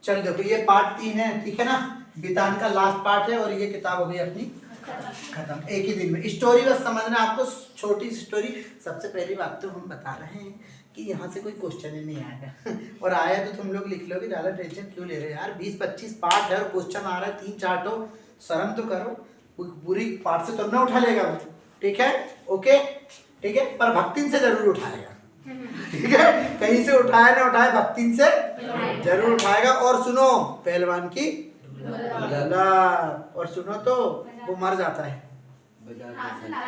चल देखो ये पार्ट 3 है, ठीक है ना, बितान का लास्ट पार्ट है और ये किताब हो गई अपनी खत्म एक ही दिन में। स्टोरी बस समझना आपको, छोटी सी स्टोरी। सबसे पहली बात तो हम बता रहे हैं कि यहाँ से कोई क्वेश्चन ही नहीं आएगा और आया तो तुम लोग लिख लोगे, ज़्यादा टेंशन क्यों ले रहे हो यार। 20-25 पार्ट है और क्वेश्चन आ रहा है 3-4 तो, शर्म तो करो। पूरी पार्ट से तो ना उठा लेगा वो, ठीक है, ओके, ठीक है, पर भक्तिन से जरूर उठाएगा, ठीक है, कहीं से उठाए ना उठाए, भक्तिन से जरूर उठाएगा। और सुनो पहलवान की और सुनो तो वो मर जाता है,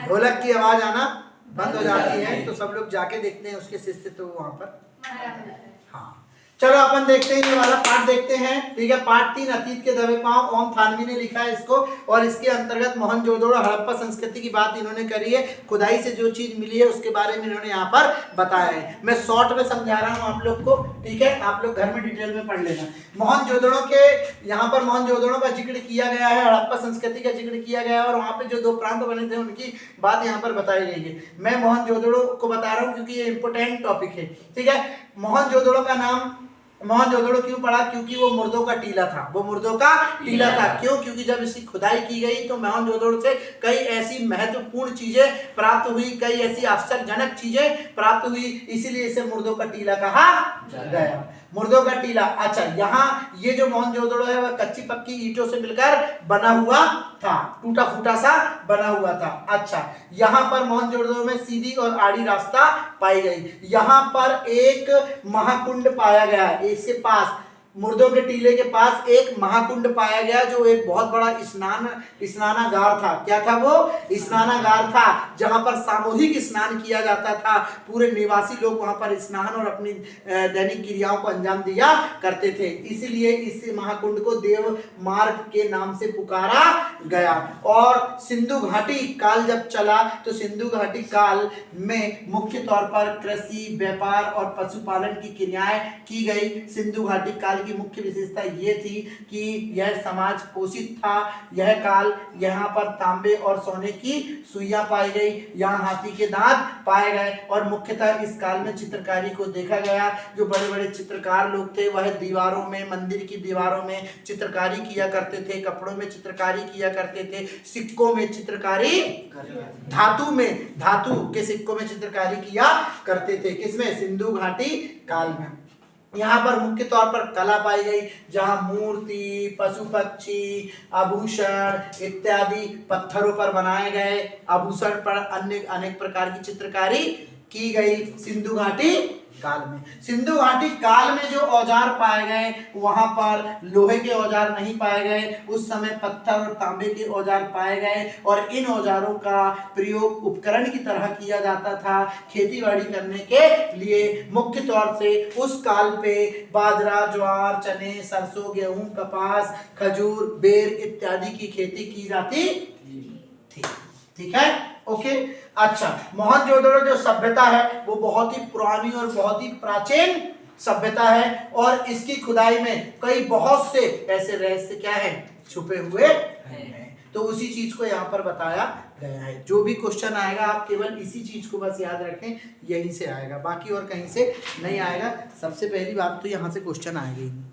ढोलक की आवाज आना बंद हो जाती है, तो सब लोग जाके देखते हैं उसके शिष्य तो वहां पर। हाँ चलो अपन देखते हैं ये वाला पार्ट देखते हैं, ठीक है। पार्ट 3 अतीत के दबे पांव, ओम थानवी ने लिखा है इसको और इसके अंतर्गत मोहनजोदड़ो हड़प्पा संस्कृति की बात इन्होंने करी है। खुदाई से जो चीज मिली है उसके बारे में इन्होंने यहाँ पर बताया है। मैं शॉर्ट में समझा रहा हूँ आप लोग को, ठीक है, आप लोग घर में डिटेल में पढ़ लेना। मोहनजोदड़ो के यहाँ पर मोहनजोदड़ो का जिक्र किया गया है, हड़प्पा संस्कृति का जिक्र किया गया है और वहाँ पे जो 2 प्रांत बने थे उनकी बात यहाँ पर बताई गई है। मैं मोहनजोदड़ो को बता रहा हूँ क्योंकि ये इंपोर्टेंट टॉपिक है, ठीक है। मोहनजोदड़ो का नाम मोहनजोदड़ो क्यों पड़ा? क्योंकि वो मुर्दों का टीला था, वो मुर्दों का टीला था। क्यों? क्योंकि जब इसकी खुदाई की गई तो मोहनजोदड़ो से कई ऐसी महत्वपूर्ण चीजें प्राप्त हुई, कई ऐसी आश्चर्यजनक चीजें प्राप्त हुई, इसीलिए इसे मुर्दों का टीला कहा गया। मुर्दों का टीला। अच्छा, यहाँ ये जो मोहनजोदड़ो है वह कच्ची पक्की ईंटों से मिलकर बना हुआ था, टूटा फूटा सा बना हुआ था। अच्छा, यहाँ पर मोहनजोदड़ो में सीधी और आड़ी रास्ता पाई गई। यहाँ पर एक महाकुंड पाया गया है, इसके पास मुर्दों के टीले के पास एक महाकुंड पाया गया जो एक बहुत बड़ा स्नानागार था। क्या था वो? स्नानागार था, जहां पर सामूहिक स्नान किया जाता था। पूरे निवासी लोग वहां पर स्नान और अपनी दैनिक क्रियाओं को अंजाम दिया करते थे, इसलिए इस महाकुंड को देव मार्ग के नाम से पुकारा गया। और सिंधु घाटी काल जब चला तो सिंधु घाटी काल में मुख्य तौर पर कृषि, व्यापार और पशुपालन की क्रियाएं की गई। सिंधु घाटी काल की मुख्य विशेषता ये थी कि यह समाज पोषित था। यह काल यहाँ पर तांबे और सोने की सुइयां पाई गई, यहाँ हाथी के दांत पाए गए और मुख्यतः इस काल में चित्रकारी को देखा गया। जो बड़े बड़े चित्रकार लोग थे वह दीवारों में, मंदिर की दीवारों में चित्रकारी किया करते थे, कपड़ों में चित्रकारी किया करते थे, सिक्कों में चित्रकारी, धातु के सिक्कों में चित्रकारी किया करते थे। किसमें? सिंधु घाटी काल में। यहाँ पर मुख्य तौर पर कला पाई गई, जहाँ मूर्ति, पशु पक्षी, आभूषण इत्यादि पत्थरों पर बनाए गए आभूषण पर अन्य अनेक प्रकार की चित्रकारी की गई सिंधु घाटी काल में। सिंधु घाटी काल में जो औजार पाए गए वहां पर लोहे के औजार नहीं पाए गए, उस समय पत्थर और तांबे के औजार पाए गए और इन औजारों का प्रयोग उपकरण की तरह किया जाता था खेतीबाड़ी करने के लिए। मुख्य तौर से उस काल पे बाजरा, ज्वार, चने, सरसों, गेहूं, कपास, खजूर, बेर इत्यादि की खेती की जाती थी, ठीक है, ओके। अच्छा, मोहनजोदड़ो जो सभ्यता है वो बहुत ही पुरानी और बहुत ही प्राचीन सभ्यता है और इसकी खुदाई में कई बहुत से ऐसे रहस्य क्या है छुपे हुए हैं, तो उसी चीज को यहाँ पर बताया गया है। जो भी क्वेश्चन आएगा आप केवल इसी चीज को बस याद रखें, यहीं से आएगा, बाकी और कहीं से नहीं आएगा। सबसे पहली बात तो यहाँ से क्वेश्चन आएगा ही नहीं।